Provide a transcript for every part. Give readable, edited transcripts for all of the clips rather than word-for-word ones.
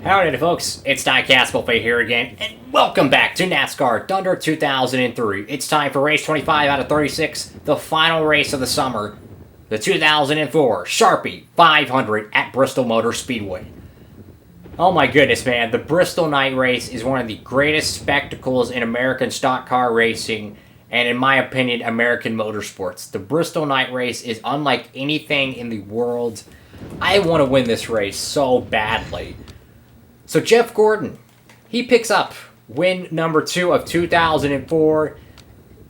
Howdy folks, it's DIECAST here again, and welcome back to NASCAR Thunder 2003. It's time for race 25 out of 36, the final race of the summer, the 2004 Sharpie 500 at Bristol Motor Speedway. Oh my goodness, man, the Bristol night race is one of the greatest spectacles in American stock car racing, and in my opinion, American motorsports. The Bristol night race is unlike anything in the world. I want to win this race so badly. So Jeff Gordon, he picks up win number 2 of 2004.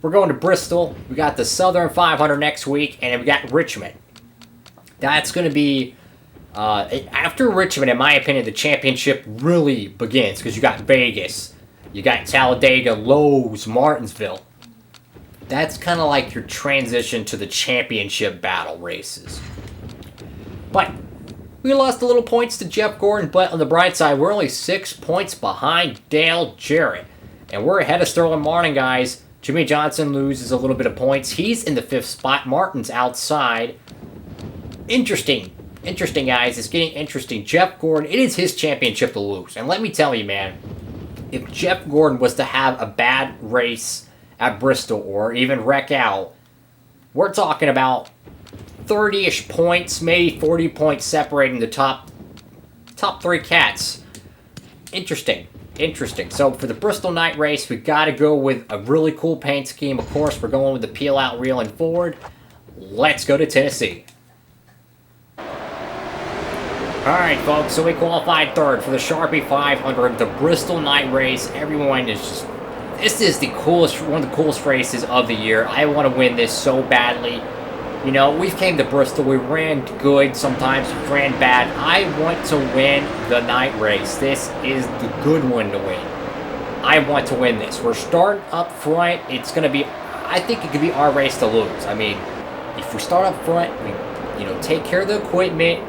We're going to Bristol. We got the Southern 500 next week, and we got Richmond. That's going to be, after Richmond, in my opinion, the championship really begins, because you got Vegas, you got Talladega, Lowe's, Martinsville. That's kind of like your transition to the championship battle races. But we lost a little points to Jeff Gordon, but on the bright side, we're only 6 points behind Dale Jarrett. And we're ahead of Sterling Martin, guys. Jimmy Johnson loses a little bit of points. He's in the 5th spot. Martin's outside. Interesting, guys. It's getting interesting. Jeff Gordon, it is his championship to lose. And let me tell you, man, if Jeff Gordon was to have a bad race at Bristol or even wreck out, we're talking about 30-ish points, maybe 40 points separating the top 3 cats. Interesting. So for the Bristol night race, we got to go with a really cool paint scheme. Of course, we're going with the peel out, reel, and forward. Let's go to Tennessee. Alright, folks, so we qualified 3rd for the Sharpie 500, the Bristol night race. Everyone is just, this is the coolest, one of the coolest races of the year. I want to win this so badly. You know, we came to Bristol, we ran good, sometimes we ran bad. I want to win the night race. This is the good one to win. I want to win this. We're starting up front. It's going to be, I think it could be our race to lose. I mean, if we start up front, we, take care of the equipment.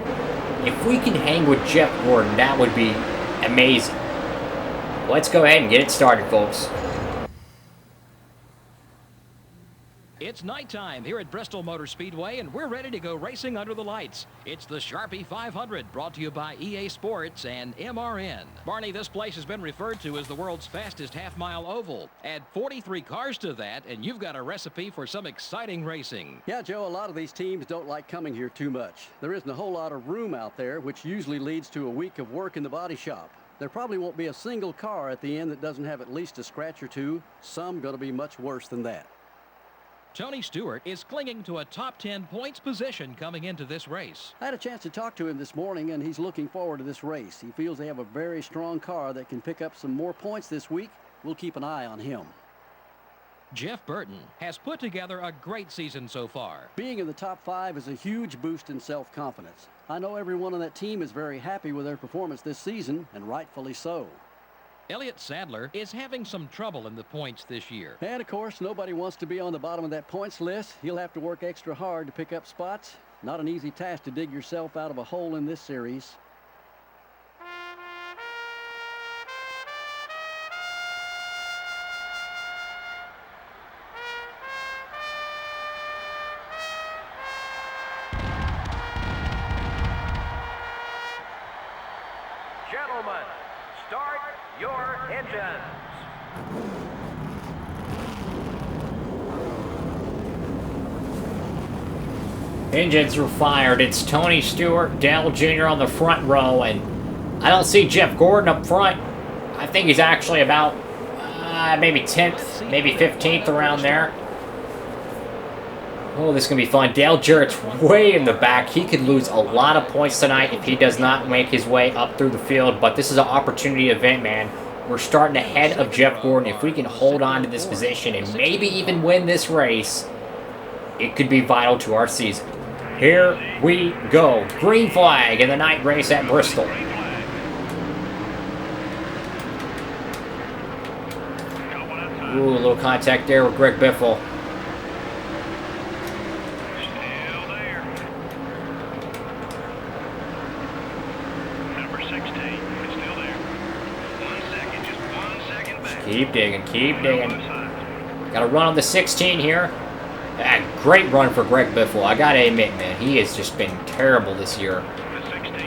If we can hang with Jeff Gordon, that would be amazing. Let's go ahead and get it started, folks. It's nighttime here at Bristol Motor Speedway, and we're ready to go racing under the lights. It's the Sharpie 500, brought to you by EA Sports and MRN. Barney, this place has been referred to as the world's fastest half-mile oval. Add 43 cars to that, and you've got a recipe for some exciting racing. Yeah, Joe, a lot of these teams don't like coming here too much. There isn't a whole lot of room out there, which usually leads to a week of work in the body shop. There probably won't be a single car at the end that doesn't have at least a scratch or two. Some going to be much worse than that. Tony Stewart is clinging to a top 10 points position coming into this race. I had a chance to talk to him this morning, and he's looking forward to this race. He feels they have a very strong car that can pick up some more points this week. We'll keep an eye on him. Jeff Burton has put together a great season so far. Being in the top 5 is a huge boost in self-confidence. I know everyone on that team is very happy with their performance this season, and rightfully so. Elliott Sadler is having some trouble in the points this year. And, of course, nobody wants to be on the bottom of that points list. He'll have to work extra hard to pick up spots. Not an easy task to dig yourself out of a hole in this series. Gentlemen, start your engines. Engines are fired. It's Tony Stewart, Dale Jr. on the front row, and I don't see Jeff Gordon up front. I think he's actually about maybe 10th, maybe 15th around there. Oh, this is going to be fun. Dale Jarrett's way in the back. He could lose a lot of points tonight if he does not make his way up through the field, but this is an opportunity event, man. We're starting ahead of Jeff Gordon. If we can hold on to this position and maybe even win this race, it could be vital to our season. Here we go. Green flag in the night race at Bristol. Ooh, a little contact there with Greg Biffle. Keep digging, keep digging. Got to run on the 16 here. A great run for Greg Biffle. I got to admit, man, he has just been terrible this year.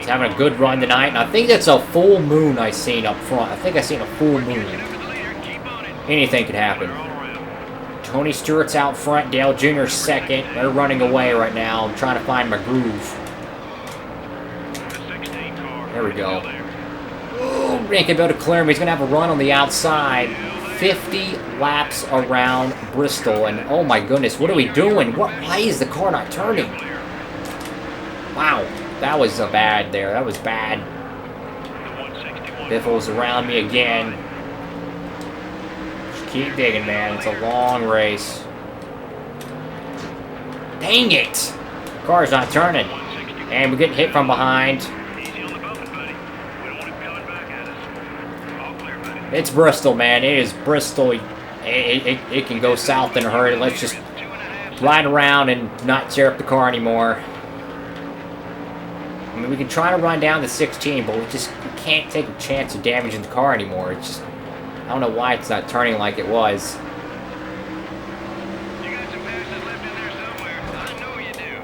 He's having a good run tonight, and I think that's a full moon I seen up front. I think I seen a full moon. Anything could happen. Tony Stewart's out front. Dale Jr.'s second. They're running away right now. I'm trying to find my groove. There we go. Ooh, ain't gonna be able to clear him. He's gonna have a run on the outside. 50 laps around Bristol, and oh my goodness, what are we doing? Why is the car not turning? Wow, that was bad there. That was bad. Biffle's around me again. Just keep digging, man. It's a long race. Dang it! Car's not turning. And we're getting hit from behind. It's Bristol, man. It is Bristol. It can go south in a hurry. Let's just ride around and not tear up the car anymore. I mean, we can try to run down to 16, but we can't take a chance of damaging the car anymore. It's just, I don't know why it's not turning like it was. You got some passes left in there somewhere. I know you do.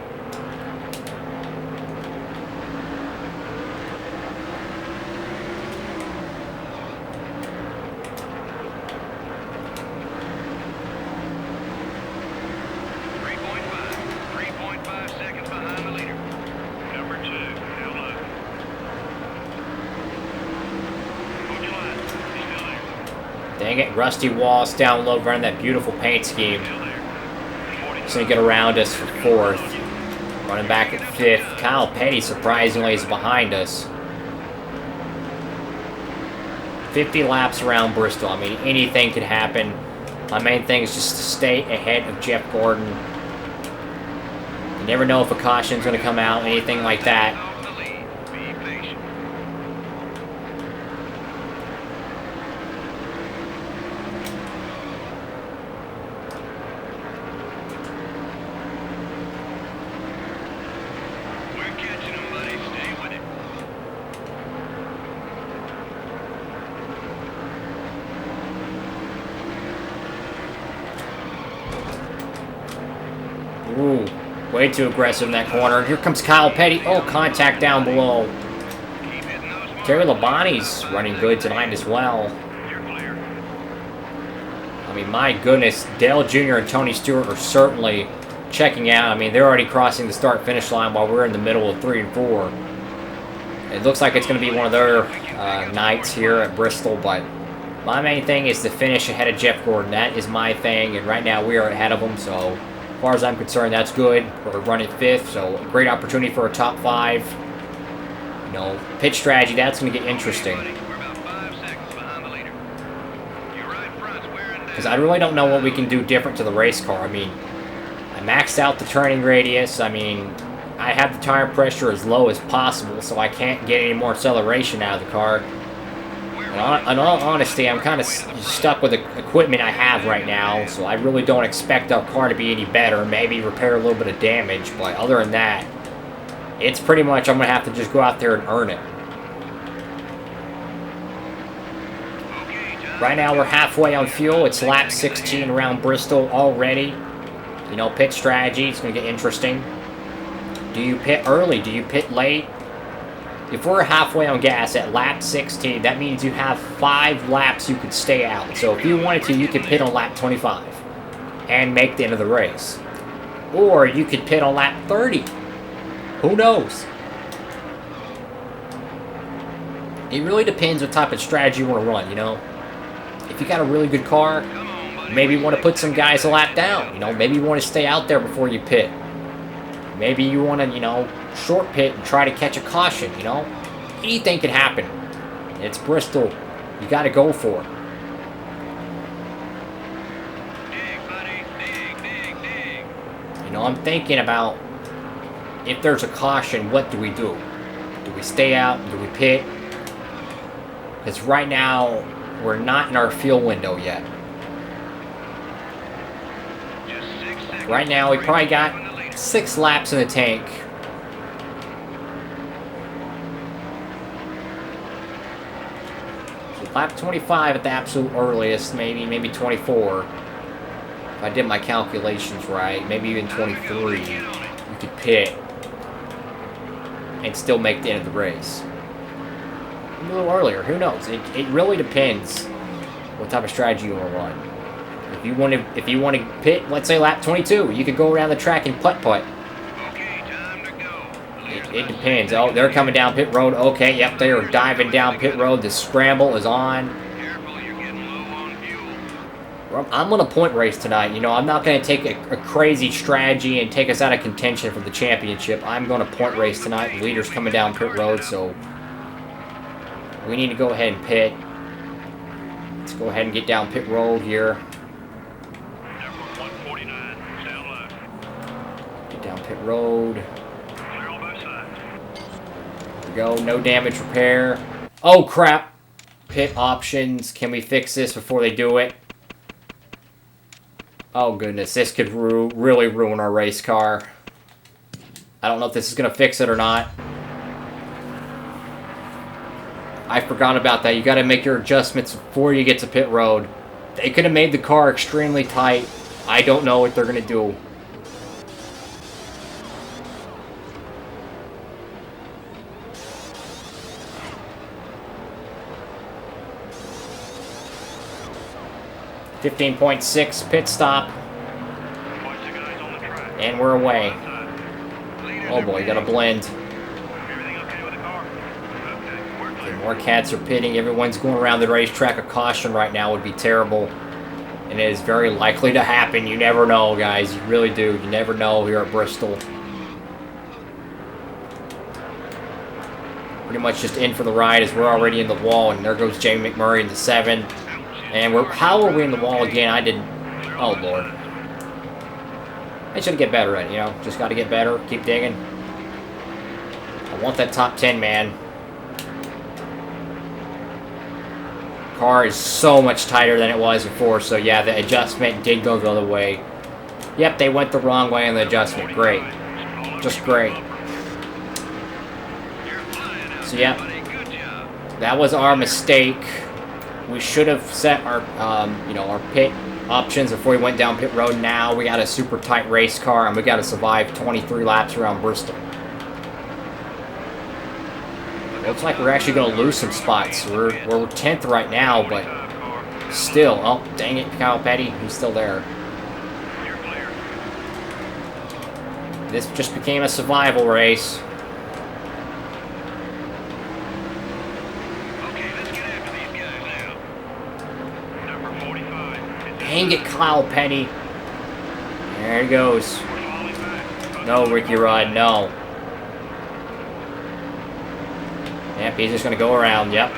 .5 seconds behind the leader. Number 2, now look. Hold your line. He's still there. Dang it, Rusty Wallace down low running that beautiful paint scheme. Still there. He's going to get around us for 4th. Running back at 5th. Kyle Petty, surprisingly, is behind us. 50 laps around Bristol. I mean, anything could happen. My main thing is just to stay ahead of Jeff Gordon. You never know if a caution's going to come out, anything like that. Off the lead. Be patient. We're catching them, buddy. Stay with it. Ooh, way too aggressive in that corner. Here comes Kyle Petty. Oh, contact down below. Keep hitting those marks. Terry Labonte's running good tonight as well. You're clear. I mean, my goodness, Dale Jr. and Tony Stewart are certainly checking out. I mean, they're already crossing the start-finish line while we're in the middle of 3 and 4. It looks like it's going to be one of their nights here at Bristol, but my main thing is to finish ahead of Jeff Gordon. That is my thing, and right now we are ahead of him, so as far as I'm concerned, that's good. We're running 5th, so a great opportunity for a top 5. You know, pitch strategy, that's going to get interesting. We're about 5 seconds behind the leader. You're right front, wearing down. Because I really don't know what we can do different to the race car. I mean, I maxed out the turning radius. I mean, I have the tire pressure as low as possible, so I can't get any more acceleration out of the car. In all honesty, I'm kind of stuck with the equipment I have right now, so I really don't expect our car to be any better. Maybe repair a little bit of damage, but other than that, it's pretty much I'm going to have to just go out there and earn it. Right now, we're halfway on fuel. It's lap 16 around Bristol already. You know, pit strategy, it's going to get interesting. Do you pit early? Do you pit late? If we're halfway on gas at lap 16, that means you have 5 laps you could stay out. So if you wanted to, you could pit on lap 25 and make the end of the race. Or you could pit on lap 30. Who knows? It really depends what type of strategy you want to run, you know? If you got a really good car, maybe you want to put some guys a lap down, you know? Maybe you want to stay out there before you pit. Maybe you want to, you know, short pit and try to catch a caution, you know? Anything can happen. It's Bristol. You got to go for it. Dig, buddy. Dig. You know, I'm thinking about if there's a caution, what do we do? Do we stay out? Do we pit? Because right now, we're not in our fuel window yet. Just 6 seconds. Right now, we probably got 6 laps in the tank. Lap 25 at the absolute earliest, maybe 24. If I did my calculations right, maybe even 23. You could pit. and still make the end of the race. A little earlier, who knows? It really depends what type of strategy you want to run. If you want to pit, let's say lap 22, you could go around the track and putt-putt. Okay, time to go. It depends. Oh, they're coming down pit road. Okay, yep, they are diving down pit road. The scramble is on. Careful, you're getting low on fuel. Well, I'm going to point race tonight. You know, I'm not going to take a crazy strategy and take us out of contention for the championship. I'm going to point race tonight. The leader's coming down pit road, so we need to go ahead and pit. Let's go ahead and get down pit road here. Number 149, down left. Get down pit road. Clear on both sides. There we go. No damage repair. Oh, crap. Pit options. Can we fix this before they do it? Oh, goodness. This could really ruin our race car. I don't know if this is going to fix it or not. I forgot about that. You got to make your adjustments before you get to pit road. They could have made the car extremely tight. I don't know what they're going to do. .6 pit stop. Watch the guys on the track. And we're away. Leaders Oh are boy, got a pitting. blend. Everything okay with the car? Okay, we're clear. More cats are pitting. Everyone's going around the racetrack. A caution right now would be terrible. And it is very likely to happen. You never know, guys. You really do. You never know here at Bristol. Pretty much just in for the ride as we're already in the wall. And there goes Jamie McMurray in the 7. And how are we in the wall again? I didn't... Oh, Lord. I should get better at it, you know. Just got to get better. Keep digging. I want that top 10, man. Car is so much tighter than it was before, so yeah, the adjustment did go the other way. Yep, they went the wrong way on the adjustment. Great. Just great. So yep, that was our mistake. We should have set our, our pit options before we went down pit road. Now we got a super tight race car, and we got to survive 23 laps around Bristol. Looks like we're actually going to lose some spots. We're 10th right now, but still. Oh, dang it, Kyle Petty. He's still there. This just became a survival race. Okay, let's get after these guys now. Number 45. Dang it, Kyle Petty. There he goes. We're falling back. No, Ricky Rudd, no. Yep, he's just going to go around, yep.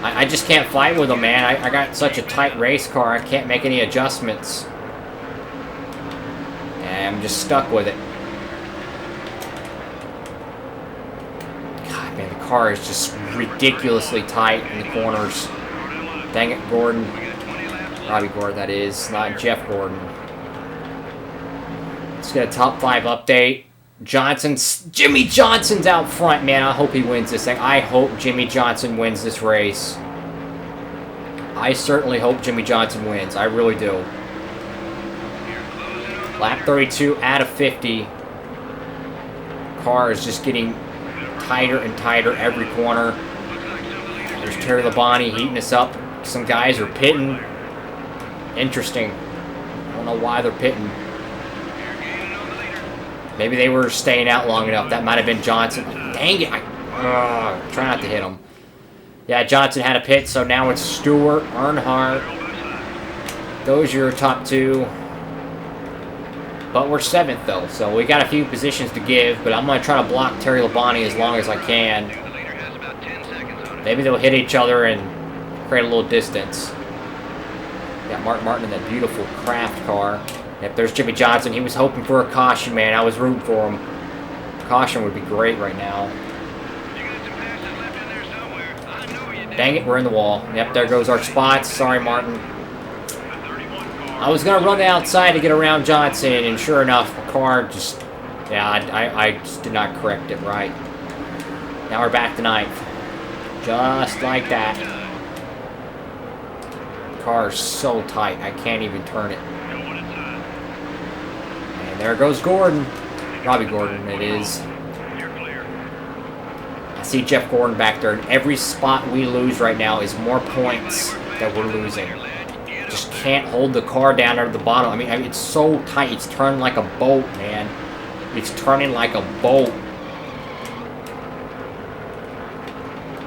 I just can't fight with him, man. I got such a tight race car, I can't make any adjustments. And I'm just stuck with it. God, man, the car is just ridiculously tight in the corners. Dang it, Gordon. Robbie Gordon, that is, not Jeff Gordon. Let's get a top 5 update. Jimmy Johnson's out front, man. I hope he wins this thing. I hope Jimmy Johnson wins this race. I certainly hope Jimmy Johnson wins. I really do. Lap 32 out of 50. Car is just getting tighter and tighter every corner. There's Terry Labonte heating us up. Some guys are pitting. Interesting. I don't know why they're pitting. Maybe they were staying out long enough. That might have been Johnson. Dang it. Try not to hit him. Yeah, Johnson had a pit, so now it's Stewart, Earnhardt. Those are your top 2. But we're 7th, though, so we got a few positions to give, but I'm going to try to block Terry Labonte as long as I can. Maybe they'll hit each other and create a little distance. Got Mark Martin in that beautiful Kraft car. Yep, there's Jimmy Johnson. He was hoping for a caution, man. I was rooting for him. Caution would be great right now. Dang it, we're in the wall. Yep, there goes our spots. Sorry, Martin. I was going to run the outside to get around Johnson, and sure enough, the car just... Yeah, I just did not correct it right. Now we're back to 9th. Just like that. The car is so tight, I can't even turn it. And there goes Gordon. Robbie Gordon, it is. see Jeff Gordon back there, and every spot we lose right now is more points that we're losing. Just can't hold the car down at the bottom. I mean, it's so tight. It's turning like a boat, man. It's turning like a boat.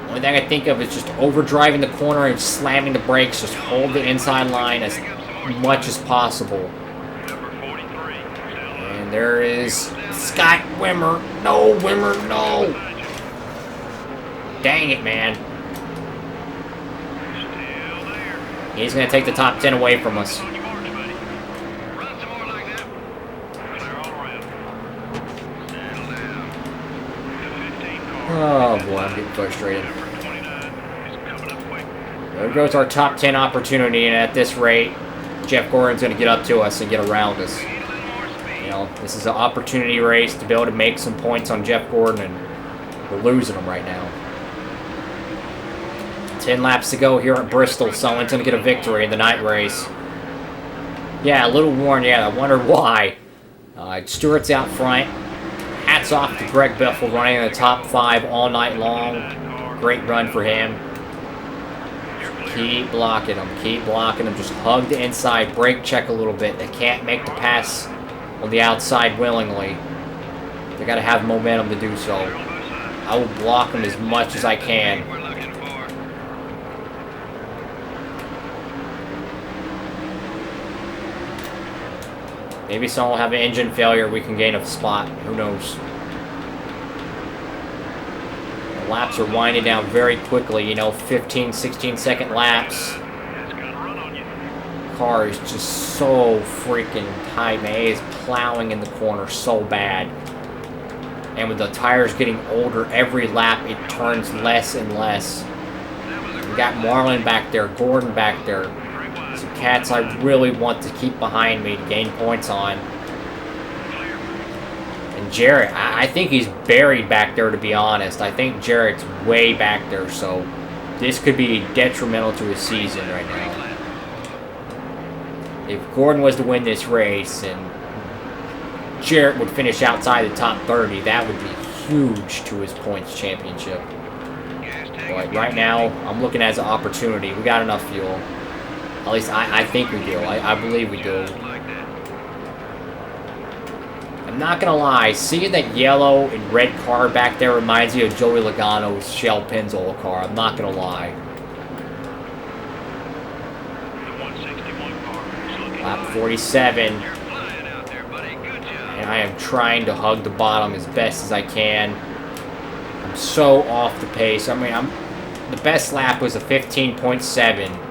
Only thing I think of is just overdriving the corner and slamming the brakes. Just hold the inside line as much as possible. And there is Scott Wimmer. No, Wimmer, no. Dang it, man. He's going to take the top 10 away from us. Oh boy, I'm getting frustrated. There goes our top 10 opportunity, and at this rate, Jeff Gordon's going to get up to us and get around us. You know, this is an opportunity race to be able to make some points on Jeff Gordon, and we're losing them right now. 10 laps to go here at Bristol. Someone's going to get a victory in the night race. Yeah, a little worn. Yeah, I wonder why. Stewart's out front. Hats off to Greg Biffle running in the top 5 all night long. Great run for him. Keep blocking them. Keep blocking them. Just hug the inside. Brake check a little bit. They can't make the pass on the outside willingly. They got to have momentum to do so. I will block them as much as I can. Maybe someone will have an engine failure. We can gain a spot. Who knows? The laps are winding down very quickly. You know, 15, 16-second laps. The car is just so freaking tight, man. It is plowing in the corner so bad. And with the tires getting older, every lap it turns less and less. We got Marlin back there, Gordon back there. Some cats I really want to keep behind me to gain points on. And Jarrett, I think he's buried back there, to be honest. I think Jarrett's way back there, so this could be detrimental to his season right now. If Gordon was to win this race and Jarrett would finish outside the top 30, that would be huge to his points championship. But right now, I'm looking at it as an opportunity. We got enough fuel. At least I think we do. I believe we do. I'm not going to lie. Seeing that yellow and red car back there reminds me of Joey Logano's Shell Pennzoil car. I'm not going to lie. Lap 47. And I am trying to hug the bottom as best as I can. I'm so off the pace. I mean, the best lap was a 15.7.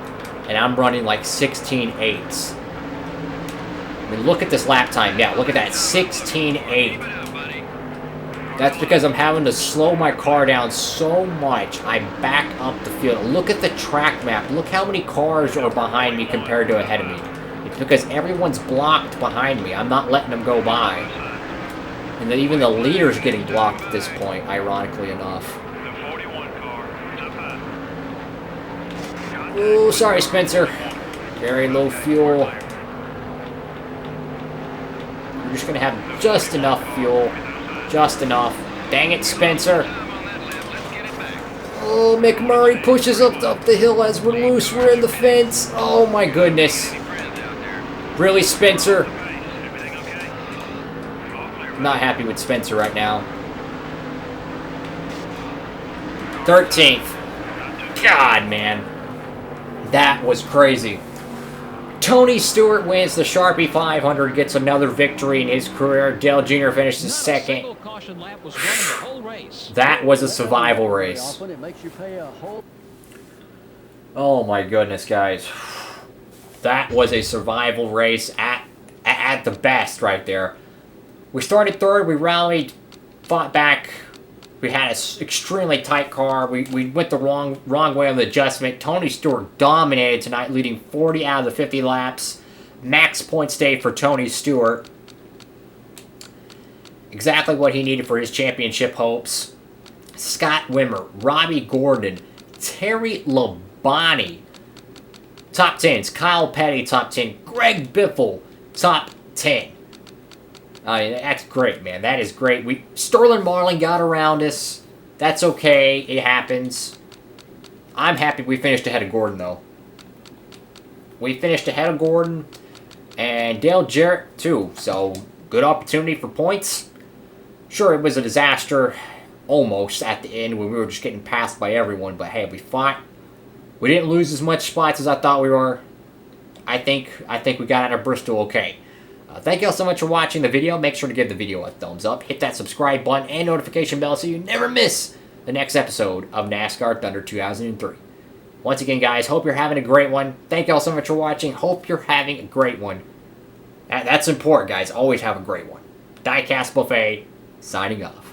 And I'm running like 16.8s. I mean, look at this lap time. Yeah, look at that. 16.8. That's because I'm having to slow my car down so much. I back up the field. Look at the track map. Look how many cars are behind me compared to ahead of me. It's because everyone's blocked behind me. I'm not letting them go by. And then even the leader's getting blocked at this point, ironically enough. Oh, sorry, Spencer. Very low fuel. We're just going to have just enough fuel. Just enough. Dang it, Spencer. Oh, McMurray pushes up the hill as we're loose. We're in the fence. Oh, my goodness. Really, Spencer? Not happy with Spencer right now. 13th. God, man. That was crazy. Tony Stewart wins the Sharpie 500, gets another victory in his career. Dale Jr. finishes second. That was a survival race. Oh my goodness, guys. That was a survival race at the best right there. We started third, we rallied, fought back. We had an extremely tight car. We went the wrong way on the adjustment. Tony Stewart dominated tonight, leading 40 out of the 50 laps. Max points day for Tony Stewart. Exactly what he needed for his championship hopes. Scott Wimmer, Robbie Gordon, Terry Labonte. Top 10s. Kyle Petty, top 10. Greg Biffle, top 10. That's great, man. That is great. Sterling Marlin got around us. That's okay. It happens. I'm happy we finished ahead of Gordon, though. We finished ahead of Gordon. And Dale Jarrett, too. So, good opportunity for points. Sure, it was a disaster almost at the end when we were just getting passed by everyone. But hey, we fought. We didn't lose as much spots as I thought we were. I think we got out of Bristol okay. Thank you all so much for watching the video. Make sure to give the video a thumbs up. Hit that subscribe button and notification bell so you never miss the next episode of NASCAR Thunder 2003. Once again, guys, hope you're having a great one. Thank you all so much for watching. Hope you're having a great one. That's important, guys. Always have a great one. DIECAST Buffet, signing off.